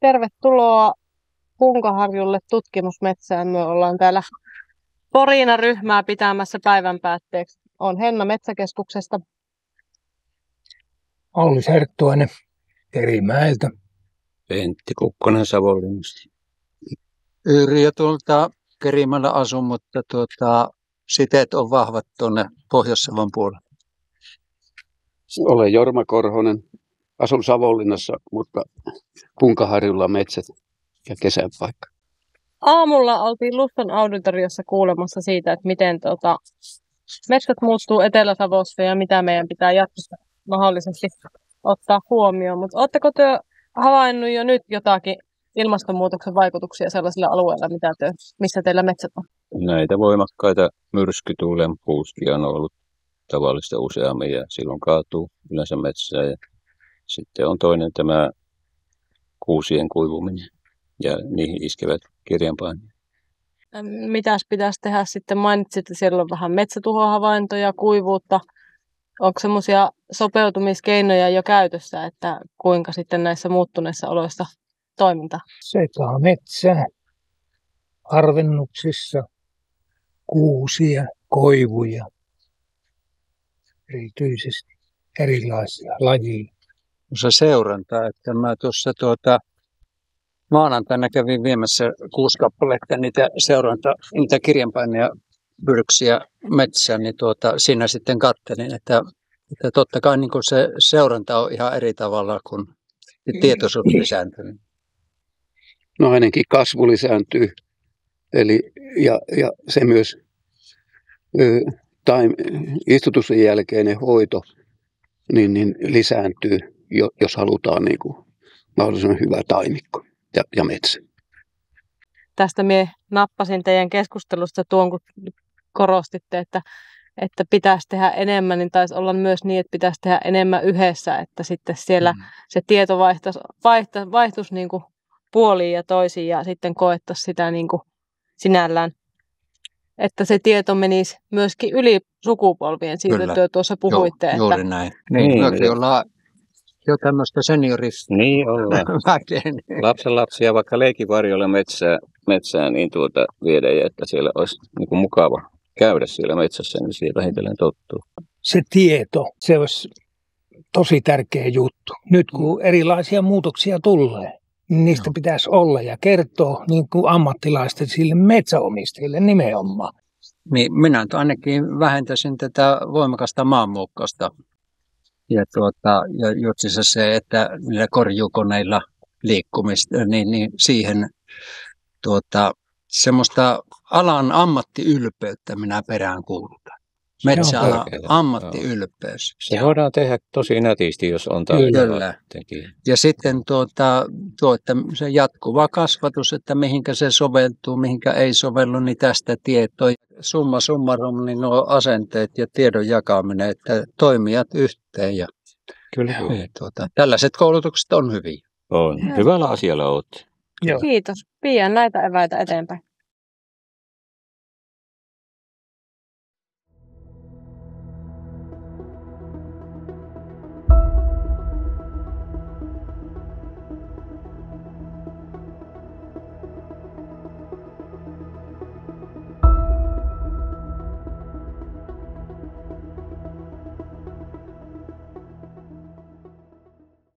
Tervetuloa Punkaharjulle tutkimusmetsään. Me ollaan täällä Porina-ryhmää pitämässä päivän päätteeksi. Olen Henna Metsäkeskuksesta. Olli Serttuainen Kerimäeltä. Pentti Kukkonen Savonlinnasta. Yrjö tuolta Kerimäellä asun, mutta siteet on vahvat tuonne Pohjois-Savon puolelle. Olen Jorma Korhonen. Asun Savonlinnassa, mutta Punkaharjulla metsät ja kesäpaikka. Aamulla oltiin Luston auditoriossa kuulemassa siitä, että miten metsät muuttuu Etelä-Savossa ja mitä meidän pitää jatkossa mahdollisesti ottaa huomioon. Mutta oletteko te havainnut jo nyt jotakin ilmastonmuutoksen vaikutuksia sellaisilla alueilla, missä teillä metsät on? Näitä voimakkaita myrskytuulen puuskia on ollut tavallista useammin ja silloin kaatuu yleensä metsää. Ja sitten on toinen tämä kuusien kuivuminen ja niihin iskevät kirjanpaineet. Mitäs pitäisi tehdä sitten? Mainitsit, että siellä on vähän metsätuhohavaintoja, kuivuutta. Onko semmoisia sopeutumiskeinoja jo käytössä, että kuinka sitten näissä muuttuneissa oloissa toiminta? Sekä metsää, harvennuksissa, kuusia, koivuja, erityisesti erilaisia lajeja. Se seuranta, että mä tuossa maanantaina kävin viemässä 6 kappaletta niitä niitä kirjanpaineja, pyrksiä metsään, niin siinä sitten katselin, että totta kai niin se seuranta on ihan eri tavalla kuin tietoisuus lisääntyy. No ainakin kasvu lisääntyy, eli, ja se myös istutuksen jälkeinen hoito niin lisääntyy, jos halutaan niin kuin mahdollisimman hyvä taimikko ja metsä. Tästä minä nappasin teidän keskustelusta tuon, kun korostitte, että pitäisi tehdä enemmän, niin taisi olla myös niin, että pitäisi tehdä enemmän yhdessä, että sitten siellä se tieto vaihtuisi niin kuin puoliin ja toisiin ja sitten koettaisiin sitä niin kuin sinällään, että se tieto menisi myöskin yli sukupolvien, siitä työ tuossa puhuitte. Joo, juuri näin. Niin, ollaan jo tämmöistä seniorista. Niin ollaan. Lapsenlapsia vaikka leikivarjolla metsään niin viedä, että siellä olisi niin kuin mukava käydä siellä metsässä, niin siihen vähitellen tottuu. Se tieto, se olisi tosi tärkeä juttu. Nyt kun erilaisia muutoksia tulee, niin niistä pitäisi olla ja kertoa niin kuin ammattilaisten sille metsäomistajille nimenomaan. Niin, minä ainakin vähentäisin tätä voimakasta maanmuukkausta. Ja jutsissa se, että niillä korjuukoneilla liikkumista, niin siihen semmoista alan ammattiylpeyttä minä peräänkuulutan. Metsäalan ammattiylpeys. Se voidaan tehdä tosi nätisti, jos on taitava tekijä. Ja sitten se jatkuva kasvatus, että mihinkä se soveltuu, mihinkä ei sovellu, niin tästä tietoa. Summa summarum, niin nuo asenteet ja tiedon jakaminen, että toimijat yhteen. Ja kyllä. Tällaiset koulutukset on hyviä. On. Hyvällä asialla olet. Kiitos. Pian näitä eväitä eteenpäin.